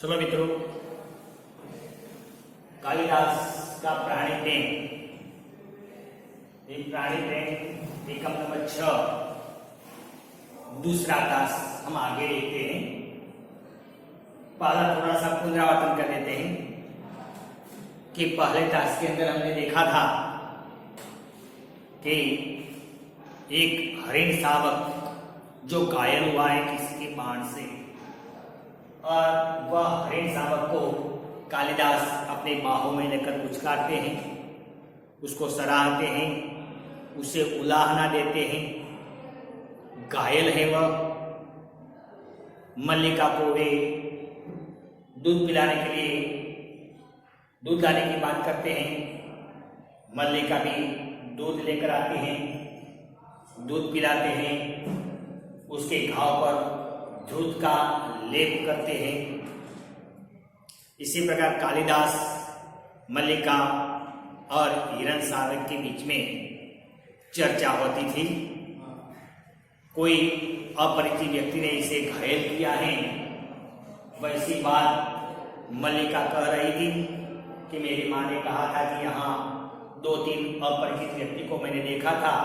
चलो मित्रों, कालिदास का प्राणी प्रेम, प्राणी प्रेम एकम नंबर 6 दूसरा तास हम आगे देखते हैं। पहला थोड़ा सा पुनरावर्तन कर देते हैं कि पहले तास के अंदर हमने देखा था कि एक हरिण शावक जो घायल हुआ है किसी के बाण से, और वह हरिण शावक को कालिदास अपने बाहों में लेकर पुचकारते हैं, उसको सराहते हैं, उसे उलाहना देते हैं। घायल है वह। मल्लिका को वे दूध पिलाने के लिए दूध लाने की बात करते हैं। मल्लिका भी दूध लेकर आते हैं, दूध पिलाते हैं, उसके घाव पर दूध का लेप करते हैं। इसी प्रकार कालिदास मल्लिका और हिरण शावक के बीच में चर्चा होती थी। कोई अपरिचित व्यक्ति ने इसे घायल किया है, वैसी बात मल्लिका कह रही थी कि मेरी माँ ने कहा था कि यहाँ 2-3 अपरिचित व्यक्ति को मैंने देखा था,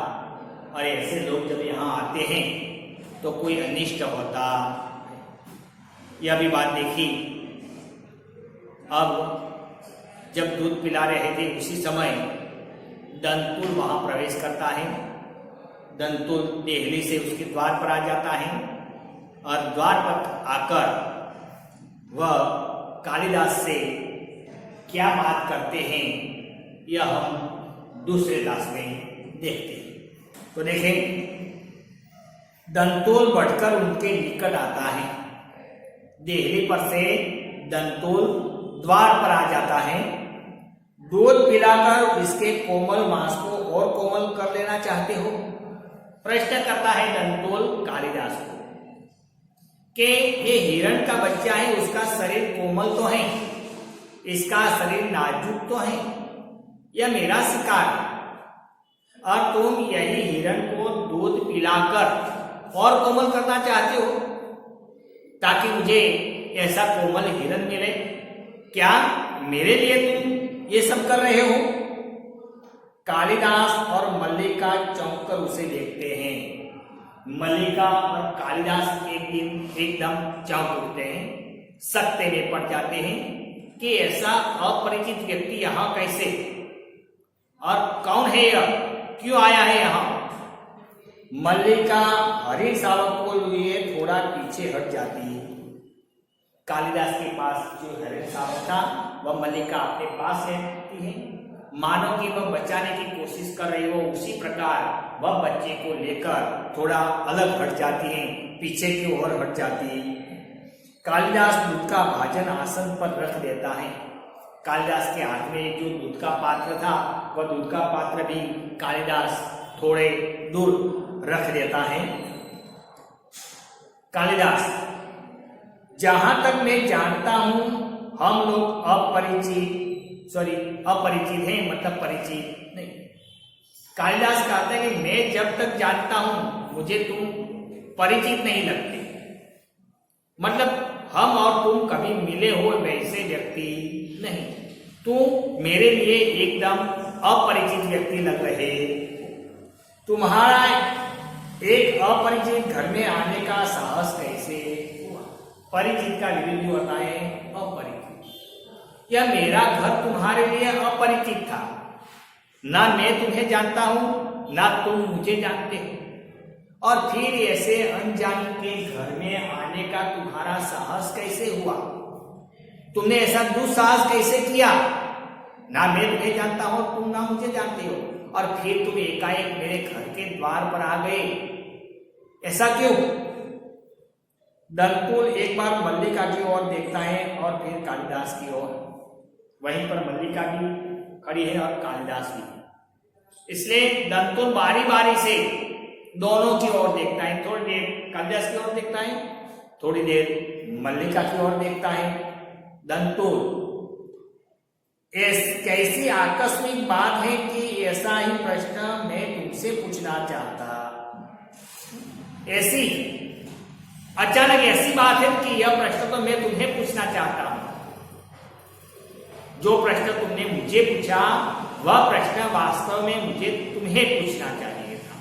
और ऐसे लोग जब यहाँ आते हैं तो कोई अनिष्ट होता। यह भी बात देखी। अब जब दूध पिला रहे थे उसी समय दंतुल वहां प्रवेश करता है। दंतुल देहली से उसके द्वार पर आ जाता है, और द्वार पर आकर वह कालिदास से क्या बात करते हैं यह हम दूसरे दास में देखते हैं। तो देखें, दंतोल बढ़कर उनके निकट आता है। देहली पर से दंतोल द्वार पर आ जाता है। दूध पिलाकर इसके कोमल मांस को और कोमल कर लेना चाहते हो? प्रश्न करता है दंतोल कालिदास को कि ये हिरण का बच्चा है, उसका शरीर कोमल तो है, इसका शरीर नाजुक तो है, यह मेरा शिकार है, और तुम यही हिरण को दूध पिलाकर और कोमल करना चाहते हो ताकि मुझे ऐसा कोमल हिरण मिले? क्या मेरे लिए तुम ये सब कर रहे हो? कालिदास और मल्लिका चौंक कर उसे देखते हैं। मल्लिका और कालिदास एक दिन एकदम चौंक उठते हैं, सकते में पड़ जाते हैं कि ऐसा अपरिचित व्यक्ति यहाँ कैसे, और कौन है यह, क्यों आया है यहाँ? मल्लिका हरिण शावक को लिए थोड़ा पीछे हट जाती है। कालिदास के पास जो हरिण शावक था वह मल्लिका अपने पास रहती है, मानो कि वह बचाने की कोशिश कर रही हो। उसी प्रकार वह बच्चे को लेकर थोड़ा अलग हट जाती है, पीछे की ओर हट जाती है। कालिदास दूध का भाजन आसन पर रख देता है। कालिदास के हाथ में जो दूध का पात्र था वह दूध का पात्र भी कालिदास थोड़े दूर रख देता है। कालिदास, जहां तक मैं जानता हूं हम लोग अपरिचित हैं, मतलब परिचित नहीं। कालिदास कहता है कि मैं जब तक जानता हूं मुझे तुम परिचित नहीं लगते, मतलब हम और तुम कभी मिले हो वैसे व्यक्ति नहीं, तुम मेरे लिए एकदम अपरिचित व्यक्ति लग रहे। तुम्हारा एक अपरिचित घर में आने का साहस कैसे हुआ? परिचित का विरोधी होता है अपरिचित। यह मेरा घर तुम्हारे लिए अपरिचित था, ना मैं तुम्हें जानता हूं ना तुम मुझे जानते हो, और फिर ऐसे अनजान के घर में आने का तुम्हारा साहस कैसे हुआ? तुमने ऐसा दुस्साहस कैसे किया? ना मैं तुम्हें जानता हूं, तुम ना मुझे जानते हो, और फिर तुम एकाएक मेरे घर के द्वार पर आ गए, ऐसा क्यों? दंतुल एक बार मल्लिका की ओर देखता है और फिर कालिदास की ओर। वहीं पर मल्लिका भी खड़ी है और कालिदास भी। इसलिए दंतुल बारी बारी से दोनों की ओर देखता है। थोड़ी देर कालिदास की ओर देखता है, थोड़ी देर मल्लिका की ओर देखता है। दंतुल, कैसी आकस्मिक बात है कि ऐसा ही प्रश्न मैं तुमसे पूछना चाहता। ऐसी अचानक ऐसी बात है कि यह प्रश्न तो मैं तुम्हें पूछना चाहता हूं। जो प्रश्न तुमने मुझे पूछा वह प्रश्न वास्तव में मुझे तुम्हें पूछना चाहिए था।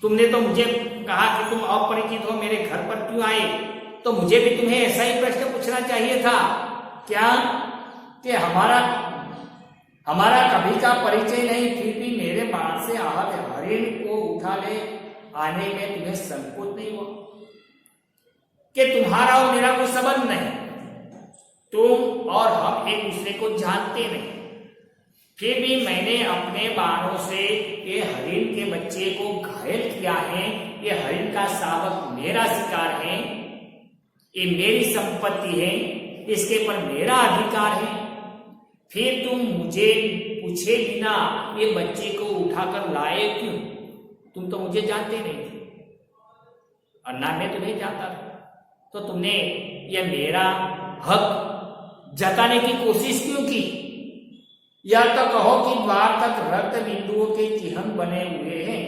तुमने तो मुझे कहा कि तुम अपरिचित हो, मेरे घर पर क्यों आए, तो मुझे भी तुम्हें ऐसा ही प्रश्न पूछना चाहिए था। क्या कि हमारा कभी का परिचय नहीं, फिर भी मेरे बाण से आहत हरिण को उठा ले आने में तुम्हें संकोच नहीं हुआ कि तुम्हारा और मेरा कोई संबंध नहीं, तुम और हम एक दूसरे को जानते नहीं, फिर भी मैंने अपने बाणों से ये हरिण के बच्चे को घायल किया है। ये हरिण का शावक मेरा शिकार है, ये मेरी संपत्ति है, इसके पर मेरा अधिकार है। फिर तुम मुझे पूछे बिना ये बच्चे को उठाकर लाए क्यों? तुम तो मुझे जानते नहीं थे और ना मैं तुम्हें जानता था, तो तुमने ये मेरा हक जताने की कोशिश क्यों की? या तो कहो कि द्वार तक रक्त बिंदुओं के चिन्ह बने हुए हैं,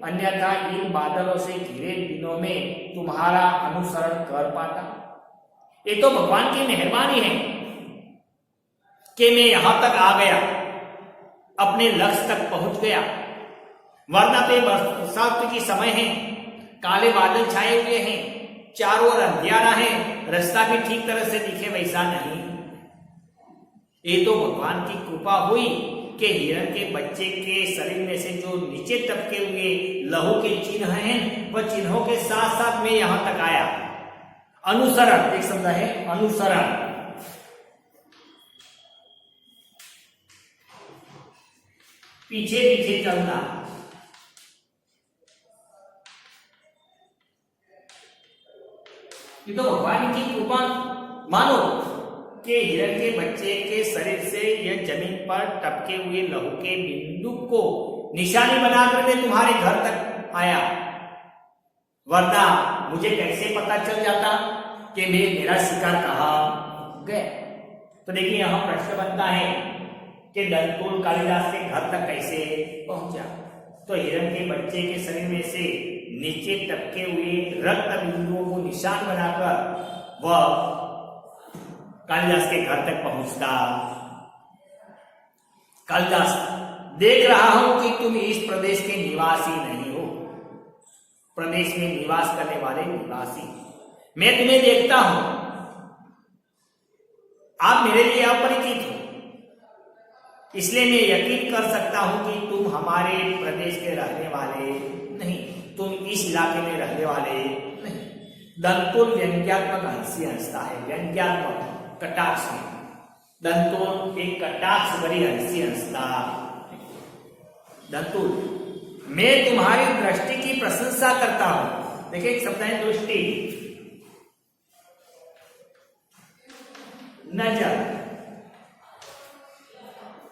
अन्यथा इन बादलों से घिरे दिनों में तुम्हारा अनुसरण कर पाता। ये तो भगवान की मेहरबानी है कि मैं यहां तक आ गया, अपने लक्ष्य तक पहुंच गया, वरना तो बरसात की समय है, काले बादल छाए हुए हैं, चारों ओर अंधियारा है, रास्ता भी ठीक तरह से दिखे वैसा नहीं। ये तो भगवान की कृपा हुई कि हिरण के बच्चे के शरीर में से जो नीचे टपके हुए लहू के चिन्ह हैं, वह चिन्हों के साथ साथ मैं यहां तक आया। अनुसरण एक शब्द है, अनुसरण। पीछे पीछे चलना। ये तो भगवान की कृपा मानो कि हिरण के बच्चे के शरीर से यह जमीन पर टपके हुए लहू के बिंदु को निशानी बनाकर मैं तुम्हारे घर तक आया, वरना मुझे कैसे पता चल जाता कि मेरा शिकार कहाँ गया। तो देखिए यहां प्रश्न बनता है कि दंतुल कालिदास के घर तक कैसे पहुंचा। तो हिरण के बच्चे के शरीर में से नीचे टपके हुए रक्त बिंदुओं को निशान बनाकर वह कालिदास के घर तक पहुंचता। कालिदास, देख रहा हूं कि तुम इस प्रदेश के निवासी नहीं हो, प्रदेश में निवास करने वाले निवासी। मैं तुम्हें देखता हूं, आप मेरे लिए अपरिचित हो, इसलिए मैं यकीन कर सकता हूं कि तुम हमारे प्रदेश के रहने वाले नहीं, तुम इस इलाके में रहने वाले नहीं। दंतुल व्यंग्यात्मक हंसी हंसता है, व्यंग्यात्मक कटाक्ष में। दंतुल एक कटाक्ष भरी हंसी हंसता। दंतुल, मैं तुम्हारी दृष्टि की प्रशंसा करता हूं। देखिए एक शब्द है दृष्टि, नजर।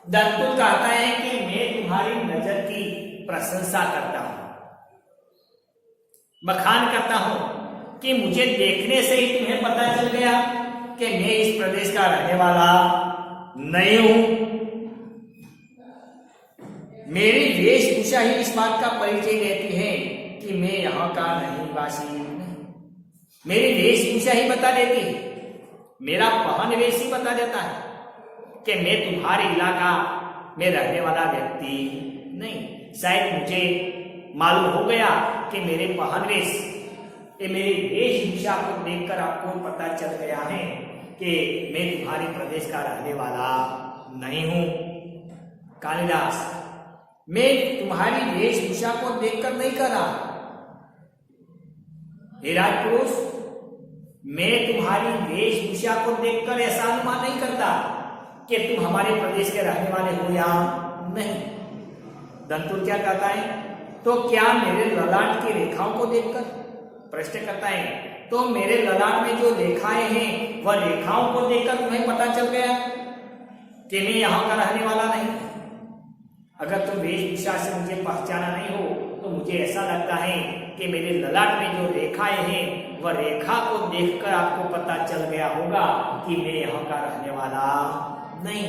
दंतुल कहता है कि मैं तुम्हारी नजर की प्रशंसा करता हूं, बखान करता हूं कि मुझे देखने से ही तुम्हें पता चल गया कि मैं इस प्रदेश का रहने वाला नहीं हूं। मेरी वेशभूषा ही इस बात का परिचय देती है कि मैं यहां का नहीं निवासी नहीं। मेरी वेशभूषा ही बता देती है, मेरा पहन वेश ही बता देता है कि मैं तुम्हारे इलाका में रहने वाला व्यक्ति नहीं। शायद मुझे मालूम हो गया कि मेरे पहन वेश, ये मेरी वेशभूषा को देखकर आपको पता चल गया है कि मैं तुम्हारे प्रदेश का रहने वाला नहीं हूं। कालिदास, मैं तुम्हारी वेशभूषा को देखकर नहीं कर रहा। हे राजपुरुष, मैं तुम्हारी वेशभूषा को देखकर ऐसा अनुमान नहीं करता कि तुम हमारे प्रदेश के रहने वाले हो या नहीं। दंतुल क्या कहता है? तो क्या मेरे ललाट की रेखाओं को देखकर, प्रश्न करता है, तो मेरे ललाट में जो रेखाएं हैं वह रेखाओं को देखकर तुम्हें पता चल गया कि मैं यहां का रहने वाला नहीं। अगर तुम वेशभूषा से मुझे पहचाना नहीं हो तो मुझे ऐसा लगता है कि मेरे ललाट में जो रेखाएं हैं वह रेखा को देखकर आपको पता चल गया होगा कि मैं यहां का रहने वाला नहीं।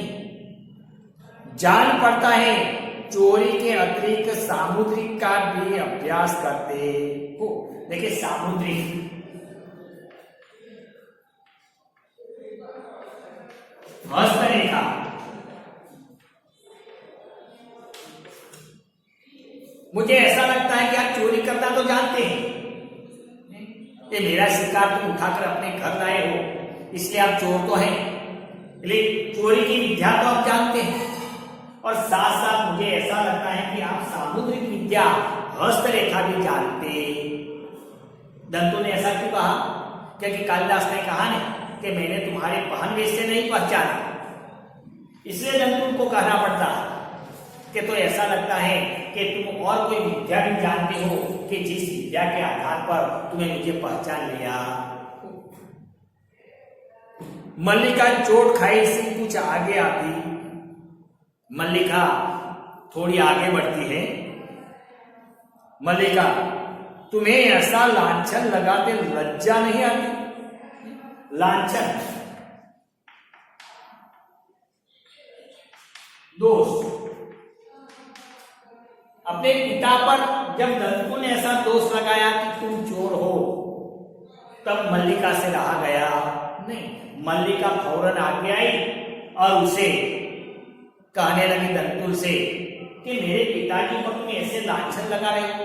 जान पड़ता है चोरी के अतिरिक्त सामुद्रिक का भी अभ्यास करते हो। देखिए सामुद्रिक हस्तरेखा। मुझे ऐसा लगता है कि आप चोरी करना तो जानते हैं, ये मेरा शिकार तुम उठाकर अपने घर लाए हो, इसलिए आप चोर तो हैं, लेकिन चोरी की विद्या तो आप जानते हैं। और साथ साथ मुझे ऐसा लगता है कि आप सामुद्रिक विद्या हस्तरेखा भी जानते। दंतु ने ऐसा क्यों कहा? क्योंकि कालिदास ने कहा ना कि मैंने तुम्हारे पहनवेश से नहीं पहचाना, इसलिए दंतु को कहना पड़ता कि तो ऐसा लगता है कि तुम और कोई विद्या भी जानते हो कि जिस विद्या के आधार पर तुम्हें मुझे पहचान लिया। मल्लिका चोट खाई से कुछ आगे आती। मल्लिका थोड़ी आगे बढ़ती है। मल्लिका, तुम्हें ऐसा लांछन लगाते लज्जा नहीं आती? लांछन, दोष। अपने पिता पर जब दंतु ने ऐसा दोष लगाया कि तुम चोर हो, तब मल्लिका से रहा गया नहीं। मल्लिका फौरन आगे आई और उसे कहने लगी दंतु से कि मेरे पिताजी को तुम ऐसे लांछन लगा रहे हो,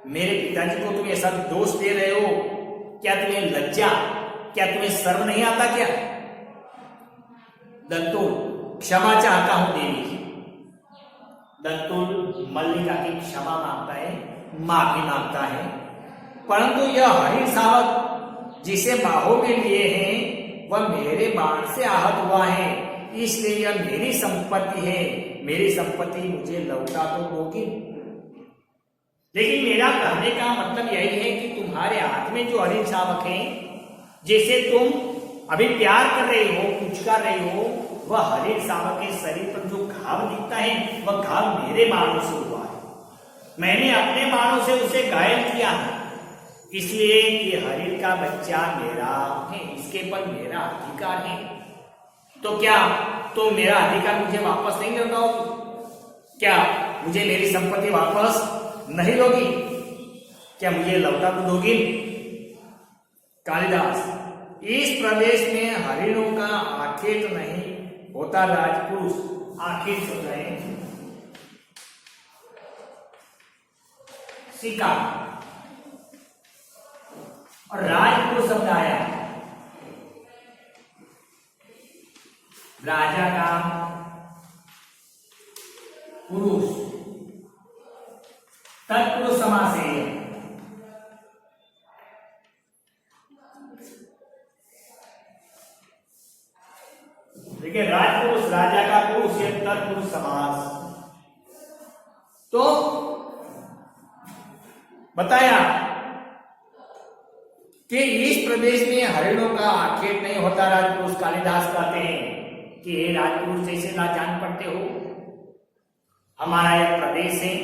मेरे पिताजी को तुम ऐसा दोष दे रहे हो, क्या तुम्हें लज्जा, क्या तुम्हें शर्म नहीं आता क्या? दंतु, क्षमा चाहता हूं देवी। दंतु मल्लिका की क्षमा मांगता है, माफी मांगता है, परंतु यह हरिण सावक जिसे बाहों में लिए हैं वह मेरे बाण से आहत हुआ है, इसलिए यह मेरी संपत्ति है, मेरी संपत्ति मुझे लौटा तो दोगी। लेकिन मेरा कहने का मतलब यही है कि तुम्हारे हाथ में जो हरिण शावक है, जैसे तुम अभी प्यार कर रहे हो, कुछ कर रहे हो, वह हरिण शावक के शरीर पर जो घाव दिखता है वह घाव मेरे बाणों से हुआ है। मैंने अपने बाणों से उसे घायल किया है, इसलिए ये हरिण का बच्चा मेरा है, इसके पर मेरा अधिकार है। तो क्या तुम मेरा अधिकार मुझे वापस नहीं लौटाओगी? क्या मुझे मेरी संपत्ति वापस नहीं दोगी? क्या मुझे लौटा तो दोगी? कालिदास, इस प्रदेश में हरिणों का आखेट नहीं होता राजपुरुष, आखिर सुन रहे हैं। शिकार और राजपुरुष शब्द आया, राजा का पुरुष, तत्पुरुष समास है। देखिए, राजपुरुष, राजा का पुरुष, ये तत्पुरुष समास। तो बताया कि इस प्रदेश में हरिणों का आखेट नहीं होता राजपुरुष। कालिदास कहते हैं कि हे राजपुरुष जैसे ना जान पड़ते हो, हमारा यह प्रदेश है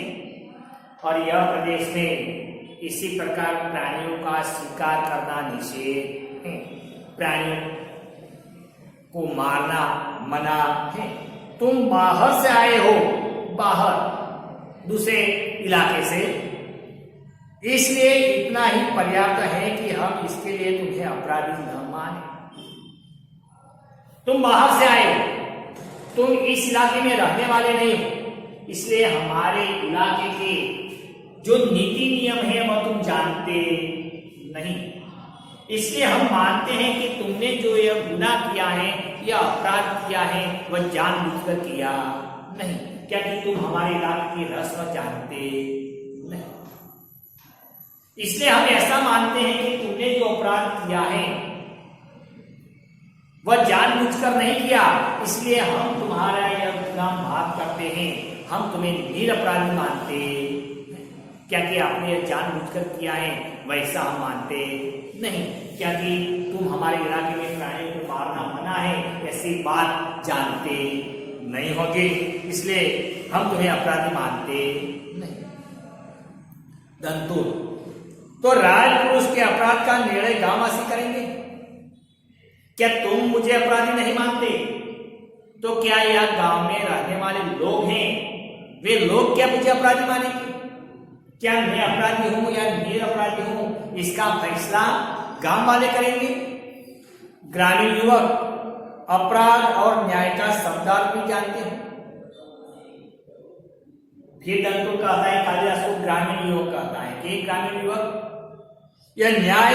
और यह प्रदेश में इसी प्रकार प्राणियों का शिकार करना निषेध है, प्राणियों को मारना मना है। तुम बाहर से आए हो, बाहर दूसरे इलाके से, इसलिए इतना ही पर्याप्त है कि हम इसके लिए तुम्हें अपराधी न माने। तुम बाहर से आए हो, तुम इस इलाके में रहने वाले नहीं हो, इसलिए हमारे इलाके के जो नीति नियम है वह तुम जानते नहीं। इसलिए हम मानते हैं कि तुमने जो यह गुनाह किया है, यह अपराध किया है, वह जानबूझकर किया नहीं, क्योंकि तुम हमारे इलाके की रस्म जानते नहीं। इसलिए हम ऐसा मानते हैं कि तुमने जो अपराध किया है वह जानबूझकर नहीं किया, इसलिए हम तुम्हारा यह गुनाह माफ करते हैं, हम तुम्हें निरपराधी मानते, क्योंकि आपने यह जानबूझकर किया है वैसा हम मानते नहीं, क्योंकि तुम हमारे इलाके में प्राणियों को मारना मना है, ऐसी बात जानते नहीं होगी, इसलिए हम तुम्हें अपराधी मानते नहीं। दंतु, तो राजपुरुष के अपराध का निर्णय गांववासी करेंगे। क्या तुम मुझे अपराधी नहीं मानते? तो क्या यह गांव में रहने वाले लोग हैं, वे लोग क्या मुझे अपराधी मानेंगे? क्या मैं अपराधी हूं या निरपराधी हूं, इसका फैसला गांव वाले करेंगे। ग्रामीण युवक अपराध और न्याय का शब्दार्थ भी जानते हो। फिर दंतु कहता है कालिदास को ग्रामीण युवक कहता है कि ग्रामीण युवक, यह न्याय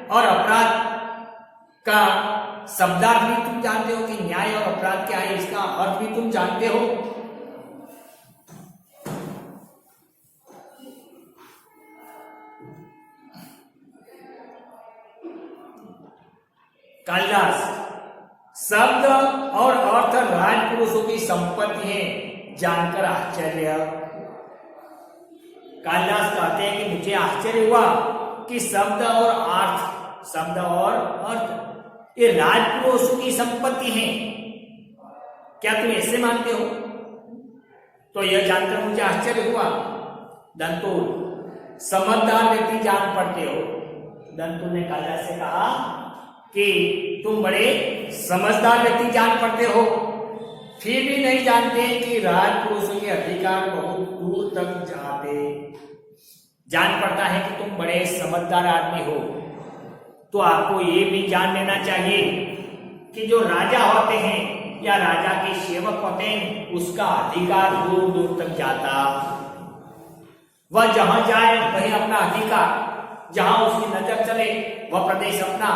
और अपराध का शब्दार्थ भी तुम जानते हो कि न्याय और अपराध क्या है, इसका अर्थ भी तुम जानते हो। कालिदास शब्द और अर्थ राजपुरुषों की संपत्ति है जानकर आश्चर्य। कालिदास कहते हैं कि मुझे आश्चर्य हुआ कि शब्द और अर्थ ये राजपुरुषों की संपत्ति है। क्या तुम ऐसे मानते हो? तो यह जानकर मुझे आश्चर्य हुआ। दंतु समझदार व्यक्ति जान पड़ते हो। दंतु ने कालिदास से कहा कि तुम बड़े समझदार व्यक्ति जान पड़ते हो, फिर भी नहीं जानते कि राजपुरुषों के अधिकार बहुत दूर तक जाते। जान पड़ता है कि तुम बड़े समझदार आदमी हो, तो आपको ये भी जान लेना चाहिए कि जो राजा होते हैं या राजा के सेवक होते हैं उसका अधिकार दूर दूर तक जाता। वह जहां जाए वही अपना अधिकार, जहां उसकी नजर चले वह प्रदेश अपना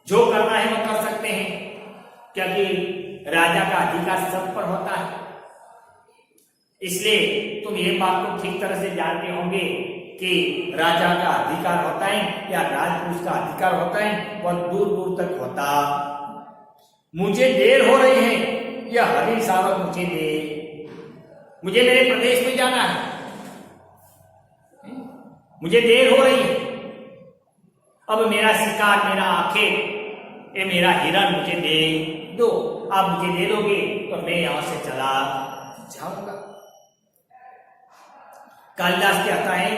जो करना है वो कर सकते हैं, क्योंकि राजा का अधिकार सब पर होता है। इसलिए तुम ये बात को ठीक तरह से जानते होंगे कि राजा का अधिकार होता है या राजपुरुष का अधिकार होता है वह दूर दूर तक होता। मुझे देर हो रही है, यह हरिण शावक मुझे दे, मुझे मेरे प्रदेश में जाना है, मुझे देर हो रही है। अब मेरा शिकार, मेरा आखिर, ये मेरा हिरण मुझे दे दो। आप मुझे दे दोगे तो मैं यहां से चला जाऊंगा। कालिदास कहता है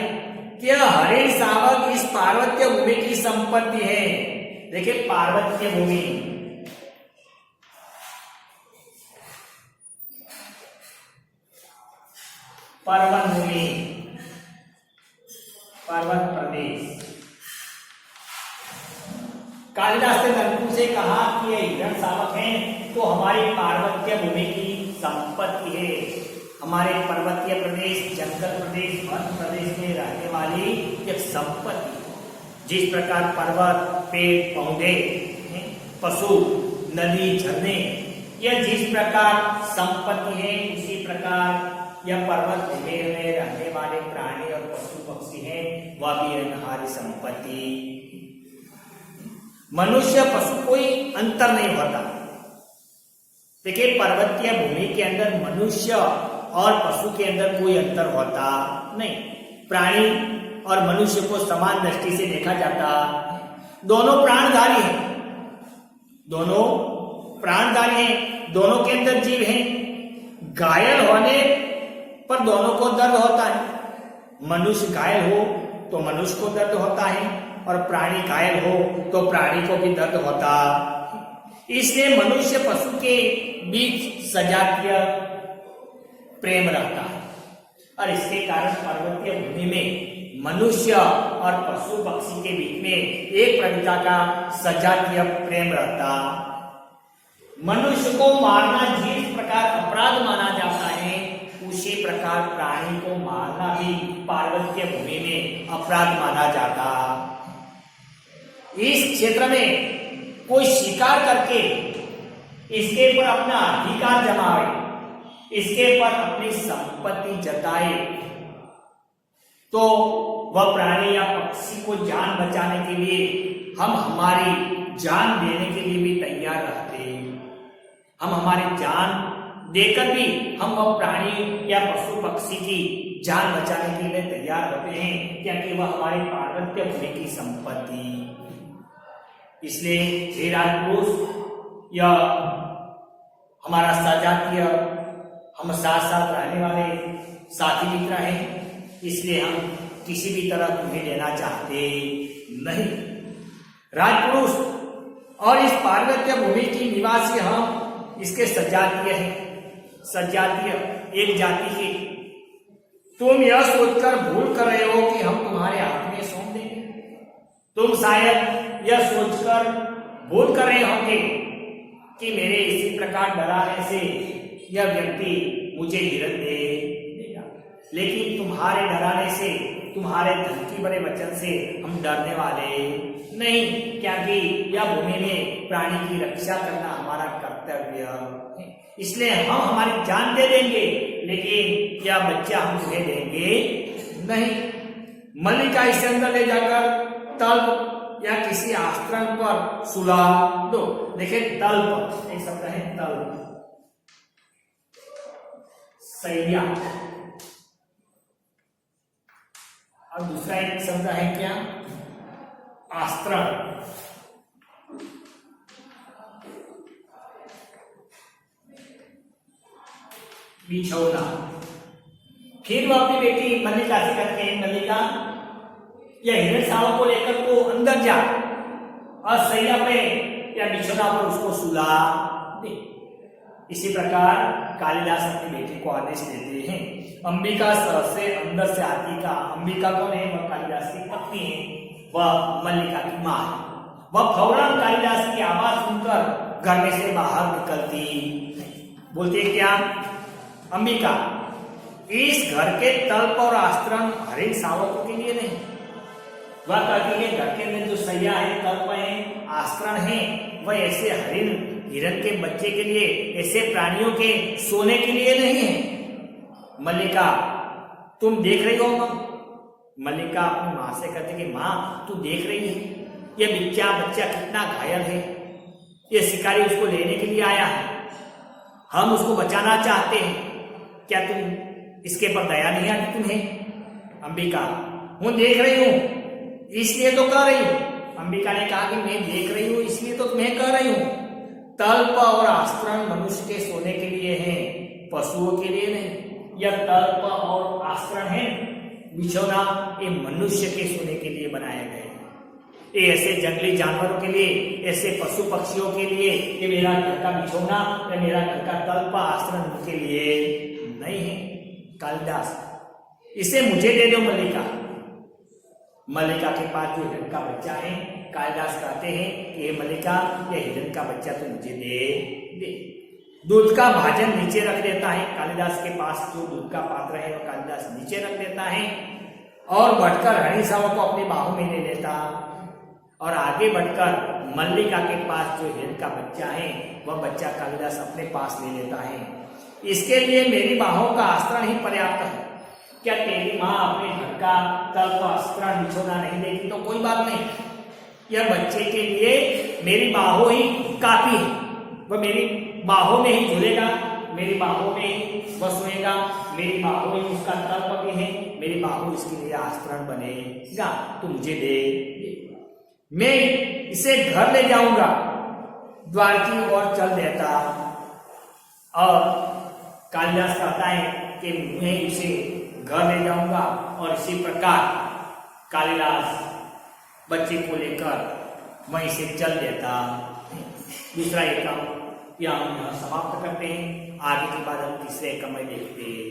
कि हरिण शावक इस पार्वत्य भूमि की संपत्ति है। देखिए पार्वत्य भूमि, पर्वत भूमि, पर्वत प्रदेश। कालिदास ने दंतु से कहा कि ये हिरण शावक हैं तो हमारी पार्वत्य भूमि की संपत्ति है, हमारे पर्वतीय प्रदेश, जंगल प्रदेश, वन प्रदेश में रहने वाली एक संपत्ति। जिस प्रकार पर्वत, पेड़ पौधे, पशु, नदी, झरने, यह जिस प्रकार संपत्ति है उसी प्रकार यह पर्वत भूमि में रहने वाले प्राणी और पशु पक्षी हैं, वह भी हमारी संपत्ति। मनुष्य पशु कोई अंतर नहीं होता। देखिए पर्वतीय भूमि के अंदर मनुष्य और पशु के अंदर कोई अंतर होता नहीं। प्राणी और मनुष्य को समान दृष्टि से देखा जाता। दोनों प्राणधारी हैं, दोनों प्राणधारी हैं, दोनों के अंदर जीव हैं। घायल होने पर दोनों को दर्द होता है। मनुष्य घायल हो तो मनुष्य को दर्द होता है और प्राणी घायल हो तो प्राणी को भी दर्द होता। इसलिए मनुष्य पशु के बीच सजातीय प्रेम रहता है और इसके कारण पर्वतीय भूमि में मनुष्य और पशु पक्षी के बीच में एक प्रकार का सजातीय प्रेम रहता। मनुष्य को मारना जिस प्रकार अपराध माना जाता है उसी प्रकार प्राणी को मारना भी पार्वतीय भूमि में अपराध माना जाता। इस क्षेत्र में कोई शिकार करके इसके पर अपना अधिकार जमाए, इसके पर अपनी संपत्ति जताए तो वह प्राणी या पक्षी को जान बचाने के लिए हम हमारी जान देने के लिए भी तैयार रहते हैं। हम हमारी जान देकर भी हम वह प्राणी या पशु पक्षी की जान बचाने के लिए तैयार होते हैं, क्योंकि वह हमारे पार्वत्य भूमि की संपत्ति। इसलिए हे राजपुरुष या हमारा सजातीय, हम साथ साथ रहने वाले साथी मित्र हैं, इसलिए हम किसी भी तरह तुम्हें लेना चाहते नहीं। राजपुरुष और इस पार्वत्य भूमि की निवासी हम इसके सजातीय हैं, सजातीय एक जाति के। तुम यह सोचकर भूल कर रहे हो कि हम तुम्हारे हाथ में सौंप देंगे। तुम शायद यह सोचकर भूल कर रहे होंगे कि मेरे इसी प्रकार डराने से यह व्यक्ति मुझे हिरण दे देगा, लेकिन तुम्हारे डराने से, तुम्हारे धमकी भरे वचन से हम डरने वाले नहीं, क्योंकि यह भूमि में प्राणी की रक्षा करना हमारा कर्तव्य है। इसलिए हम हमारी जान दे देंगे, लेकिन यह बच्चा हम तुम्हें देंगे नहीं। मल्लिका इसे अंदर ले जाकर तल्प या किसी आश्रम पर सुला दो। देखिए तल्प एक शब्द है, तल्प सैया, और दूसरा एक शब्द है क्या, आश्रम। बिछौना। फिर वो अपनी बेटी मल्लिका से कहते हैं, मल्लिका या हिरण साव को लेकर तो अंदर जा और सैया पे या बिछौना पर उसको सुला दे। इसी प्रकार कालिदास अपनी बेटी को आदेश देते हैं। अंबिका से अंदर से आती का, अंबिका कौन है, वह कालिदास की पत्नी है, वह मल्लिका की मां है। वह फौरन कालिदास की आवाज सुनकर घर में से बाहर निकलती, बोलती है क्या, अंबिका इस घर के तल्प और आश्रम हरिण सावकों के लिए नहीं। वह कहती है घर के अंदर जो सैया है, तल्प है, आश्रम है, वह ऐसे हिरण के बच्चे के लिए, ऐसे प्राणियों के सोने के लिए नहीं है। मल्लिका तुम देख रही हो मां? मल्लिका अपनी मां से कहती कि मां तू देख रही है यह बच्चा कितना घायल है, ये शिकारी उसको लेने के लिए आया है, हम उसको बचाना चाहते हैं, क्या तुम इसके पर दया नहीं आती तुम्हें? अंबिका मैं देख रही हूं इसलिए तो कह रही हूं। अंबिका ने कहा कि मैं देख रही हूं इसलिए तो तुम्हें कह रही हूं। तल्प और आश्रम मनुष्य के सोने के लिए है, पशुओं के लिए नहीं। यह तल्प और आश्रम है, बिछौना, ये मनुष्य के सोने के लिए बनाए गए हैं। ये ऐसे जंगली जानवरों के लिए, ऐसे पशु पक्षियों के लिए ये मेरा घर का बिछौना या मेरा घर का तल्प आश्रम के लिए नहीं है। कालिदास इसे मुझे दे दो मल्लिका। मल्लिका के पास जो हिरण का बच्चा है, कालिदास कहते हैं कि ये मल्लिका, ये हिरण का बच्चा तो मुझे दे। दूध का भाजन नीचे रख देता है, कालिदास के पास जो दूध का पात्र है वो कालिदास नीचे रख देता है और बढ़कर हरिण साव को अपनी बाहों में ले लेता और आगे बढ़कर मल्लिका के पास जो हिरण का बच्चा है वह बच्चा कालिदास अपने पास ले लेता है। इसके लिए मेरी बाहों का आश्रय ही पर्याप्त है। क्या तेरी माँ अपने घर का तल्प आश्रय बिछौना नहीं देगी तो कोई बात नहीं, यह बच्चे के लिए मेरी बाहों ही काफी है। वह मेरी बाहों में ही झूलेगा, मेरी बाहों में ही वह सोएगा, मेरी बाहों में उसका तल्प भी है, मेरी बाहों इसके लिए आश्रय बनेगा, तो मुझे दे। मैं इसे घर ले जाऊंगा, द्वार की ओर चल देता। और कालिदास कहता है कि मैं इसे घर ले जाऊंगा और इसी प्रकार कालिदास बच्चे को लेकर वहीं से चल देता। दूसरा एक काम यहाँ समाप्त करते हैं, आगे के बाद हम तीसरे कमरे देखते हैं।